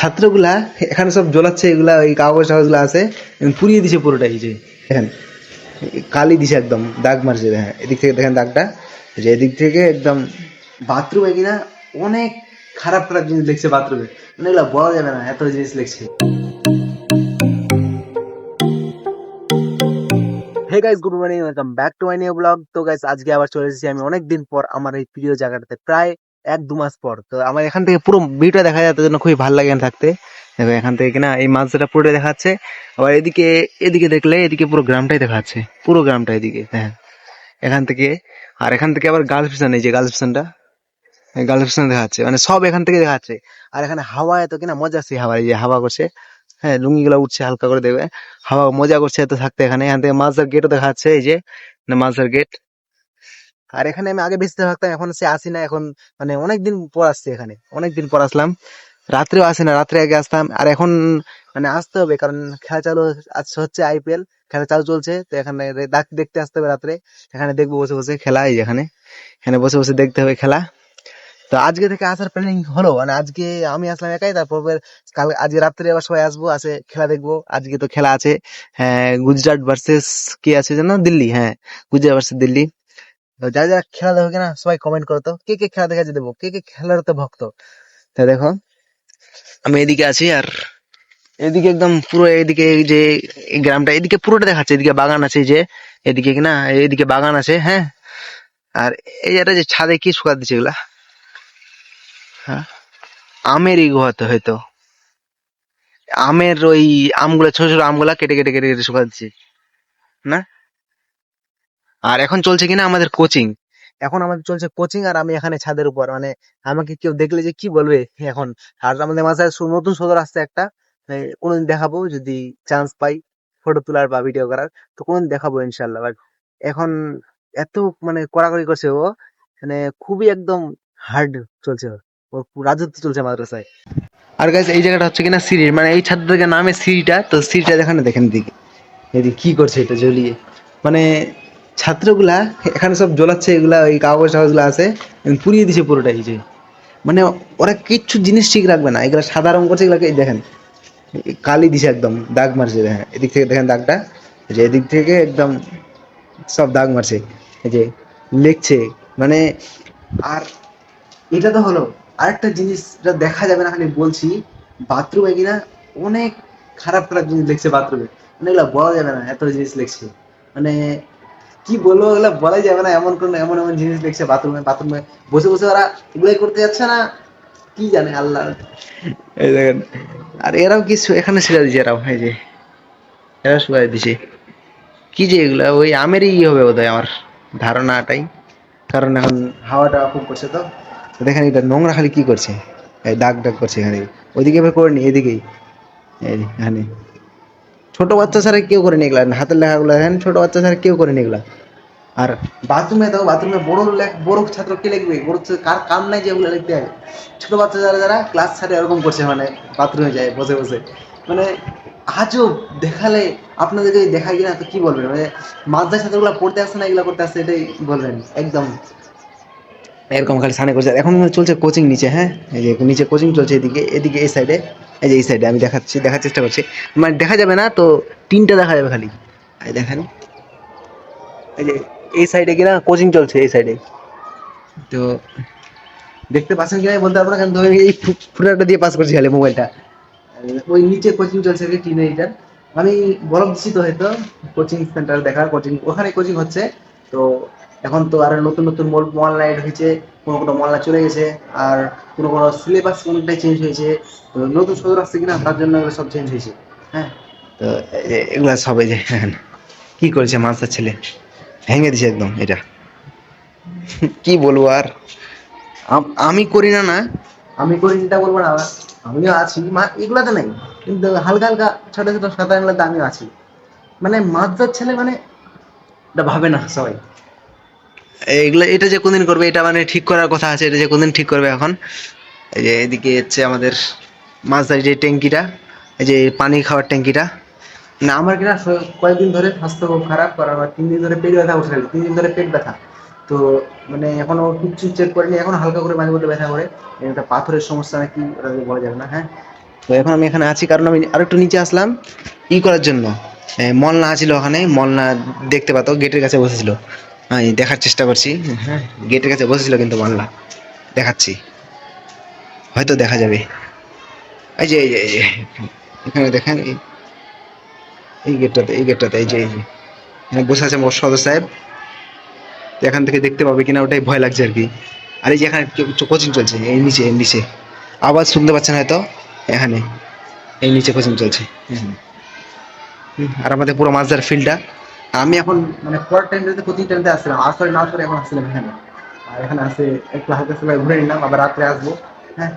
ছাত্রগুলা এখানে সব জ্বলাচ্ছে, এগুলা ওই কাগজ টাগজগুলো আছে পুড়িয়ে দিছে পুরোটাই। যে দেখেন কালি দিছে, একদম দাগ মারছে। হ্যাঁ, এদিক থেকে দেখেন দাগটা, যে এদিক থেকে একদম বাথরুমে কিনা অনেক খারাপ খারাপ জিনিস লিখছে বাথরুমে, মানে এগুলা বলা যাবে না, এত জিনিস লিখছে। Hey guys, good morning, welcome back to my new blog. তো গাইস, আজকে আবার চলে এসেছি আমি অনেক দিন পর আমার এই প্রিয় জায়গাটাতে, প্রায় 1-2 মাস পর। তো আমার এখান থেকে পুরো ভিউটা দেখা যায়, তার জন্য খুবই ভালো লাগে এখানে থাকতে। দেখো এখান থেকে কিনা এই মাছটা পুরো দেখা যাচ্ছে। আবার এদিকে এদিকে দেখলে এদিকে পুরো গ্রামটাই দেখা যাচ্ছে, পুরো গ্রামটা এদিকে। হ্যাঁ, এখান থেকে। আর এখান থেকে আবার গার্লস ভিশন, এই যে গার্লস ভিশনটা, গার্লস ভিশন দেখা যাচ্ছে, মানে সব এখান থেকে দেখা যাচ্ছে। আর এখানে হাওয়া এত কিনা মজা আসছে, হাওয়া এই যে হাওয়া করছে। হ্যাঁ, লুঙ্গি গুলা উঠছে হালকা করে, দেখবে হাওয়া মজা করছে এত থাকতে এখানে। এখান থেকে মাছদার গেটও দেখা যাচ্ছে, এই যে মাছদার গেট। আর এখানে আমি আগে বেশি থাকতাম, এখন সে আসি না এখন, মানে অনেকদিন পর আসছে এখানে, অনেকদিন পর আসলাম। রাত্রেও আসি না, রাত্রে আগে আসতাম, আর এখন মানে আসতে হবে, কারণ খেলা চালু হচ্ছে, আইপিএল খেলা চালু চলছে। তো এখানে দেখতে আসতে হবে রাত্রে, এখানে দেখবো বসে বসে খেলা, এই যেখানে এখানে বসে বসে দেখতে হবে খেলা। তো আজকে থেকে আসার প্ল্যানিং হলো, মানে আজকে আমি আসলাম একাই, তারপর কাল আজকে রাত্রে আবার সবাই আসবো, আসে খেলা দেখবো। আজকে তো খেলা আছে, হ্যাঁ, গুজরাট ভার্সেস কে আছে যেন, দিল্লি। হ্যাঁ, গুজরাট ভার্সেস দিল্লি। তো যারা যারা খেলা দেখো কিনা সবাই কমেন্ট করো তো, কে কে খেলা দেখে দেবো, কে কে খেলার তো ভক্ত। তা দেখো আমি এদিকে আছি, আর এদিকে একদম পুরো এদিকে এই যে এই গ্রামটা এদিকে পুরোটা দেখাচ্ছে, এদিকে বাগান আছে, এই যে এদিকে কিনা এদিকে বাগান আছে। হ্যাঁ, আর এই যেটা যে ছাদে কি শুকা দিচ্ছে এগুলা, হ্যাঁ, আমেরই গোয়াতে হয়তো, আমের ওই আমগুলা, ছোট ছোট আমগুলা কেটে কেটে কেটে কেটে শুকা দিচ্ছে না। আর এখন চলছে কিনা আমাদের কোচিং, এখন আমাদের চলছে কোচিং, আর আমি এখানে ছাদের উপর, মানে আমাকে কেউ দেখলে যে কি বলবে এখন। আর আমাদের মাঝে নতুন সদর আসছে একটা, কোনোদিন দেখাবো যদি চান্স পাই ফটো তোলার বা ভিডিও করার, তো কোনোদিন দেখাবো ইনশাল্লাহ। বাট এখন এত মানে কড়াকড়ি করছে ও, মানে খুবই একদম হার্ড চলছে ওর, ওর রাজত্ব চলছে মাদ্রাসায়। আর গাইস, এই জায়গাটা হচ্ছে কিনা সিঁড়ির, মানে এই ছাদ থেকে নামে সিঁড়িটা, তো সিঁড়িটা দেখানে দেখেন দিকে এদিকে কি করছে এটা জ্বলিয়ে, মানে ছাত্রগুলা এখানে সব জ্বলাচ্ছে, এগুলা ওই কাগজ টাগজগুলো আছে পুড়িয়ে দিছে পুরোটাই। যে মানে ওরা কিচ্ছু জিনিস ঠিক রাখবে না, এগুলা সাদা রং করছে, এগুলাকে এই দেখেন কালি দিছে, একদম দাগ মারছে। হ্যাঁ, এদিক থেকে দেখেন দাগটা, যে এদিক থেকে একদম সব দাগ মারছে, এই যে লিখছে, মানে। আর এটা তো হলো, আরেকটা জিনিস যেটা দেখা যাবে না, খালি বলছি, বাথরুমে কিনা অনেক খারাপ খারাপ জিনিস লিখছে বাথরুমে, মানে এগুলা বলা যাবে না, এত জিনিস লিখছে, মানে কি বলবো, এগুলা বলাই যাবে না, এমন কোন এমন এমন জিনিস লিখছে বাথরুমে। বাথরুমে বসে বসে ওরা এগুলাই করতে যাচ্ছে না, কি জানে আল্লাহ। এই দেখেন, আর এরাও কিছু এখানে ছেড়ে দিছে, এরাও এই যে এরা শুয়ে দিছে, কি যে এগুলা ওই আমেরই হবে বোধহয়, আমার ধারণাটাই। কারণ এখন হাওয়াটা খুব করছে, তো দেখেন এটা নোংরা খালি কি করছে, এই দাগ দাগ করছে এখানে, ওইদিকে এবার করেনি, এদিকেই এই এখানে। ছোট বাচ্চা ছাড়া কেউ করেনি এগুলা, হাতের লেখাগুলো দেখেন, ছোট বাচ্চা ছাড়া কেউ করেনি এগুলা। আর বাথরুমে দেখো, বাথরুমে বড় ছাত্র কে লিখবে, বড় কার কাম নাই যে ওগুলো লিখতে হবে। ছোট বাচ্চা যারা যারা ক্লাস ছাড়ে এরকম করছে, মানে বাথরুমে যায় বসে বসে, মানে আজব দেখালে। আপনাদেরকে দেখাই কিনা তো কি বলবেন, মানে মাদ্রাসা ছাত্রগুলো পড়তে আসছে না, এগুলা করতে আসছে, এটাই বলবেন একদম এরকম খালি সানে করছে। এখন চলছে কোচিং নিচে, হ্যাঁ, এই যে নিচে কোচিং চলছে, এদিকে এদিকে এই সাইডে, এই যে এই সাইডে আমি দেখাচ্ছি, দেখার চেষ্টা করছি, মানে দেখা যাবে না তো, টিনটা দেখা যাবে খালি। এই দেখেন, এই যে এই সাইডে কিনা কোচিং চলছে, এই সাইডে। তো দেখতে পাচ্ছেন কিনা আমি বলতে পারবো না, কারণ আমি এই ফুটাটা দিয়ে পাস করছি খালি মোবাইলটা। ওই নিচে কোচিং চলছে টিনেজার, আমি বরফ দিচ্ছি তো হয়তো কোচিং সেন্টার দেখার, কোচিং ওখানে কোচিং হচ্ছে। তো এখন তো আর নতুন নতুন মহল্লা এড হয়েছে, কোনো কোনো মহল্লা চলে গেছে, আর কোনো কোনো সিলেবাস অনেকটাই চেঞ্জ হয়েছে। তো নতুন সদর আসছে কিনা তার জন্য এগুলো সব চেঞ্জ হয়েছে। হ্যাঁ, তো এগুলা সবাই যে কি করেছে মাস্টার ছেলে, ভেঙে দিছে একদম এটা, কি বলবো আর। আমি করি না, না আমি করি এটা বলবো না, আমিও আছি এগুলাতে নাই, কিন্তু হালকা হালকা ছোট ছোট সাঁতারগুলোতে আমিও আছি, মানে মাদ্রার ছেলে, মানে এটা ভাবে না সবাই। এগুলো এটা যে কোনদিন করবে, এটা মানে ঠিক করার কথা আছে, এটা যে কোনদিন ঠিক করবে এখন। এই যে এদিকে হচ্ছে আমাদের মাছদার যে ট্যাঙ্কিটা, এই যে পানি খাওয়ার ট্যাঙ্কিটা, না আমার কিনা কয়েকদিন ধরে স্বাস্থ্য খুব খারাপ, কারণ আমার 3 দিন ধরে পেট ব্যথা উঠে গেল, 3 দিন ধরে পেট ব্যথা। তো মানে এখনো কিচ্ছু চেক করিনি, এখন হালকা করে মাঝে মধ্যে ব্যথা করে, এটা পাথরের সমস্যা নাকি ওটা বলা যাবে না। হ্যাঁ, তো এখন আমি এখানে আছি কারণ আমি আরো একটু নিচে আসলাম করার জন্য। মলনা ছিল ওখানে, মলনা দেখতে পাতো গেটের কাছে বসেছিল। আমি দেখার চেষ্টা করছি। হ্যাঁ, গেটের কাছে বসেছিল কিন্তু মলনা, দেখাচ্ছি, হয়তো দেখা যাবে। এই যে এখানে দেখেন, এই গেটটাতে, এই যে এখানে বসে আছে মোর সদর সাহেব। তো এখান থেকে দেখতে পাবে কিনা ওটাই ভয় লাগছে আর কি। আর এই যে এখানে কোচিং চলছে, এই নিচে আওয়াজ শুনতে পাচ্ছেন হয়তো, এখানে এই নিচে কোচিং চলছে। আর আমাদের পুরো মাঝদার ফিল্ডটা। আমি এখন মানে পরের টাইমটাতে কোচিং টাইমতে আসছিলাম, আসলে না করে এখন আসছিলাম এখানে। আর এখানে আসে একটু হালকা ঘুরে নিলাম, আবার রাত্রে আসবো। হ্যাঁ,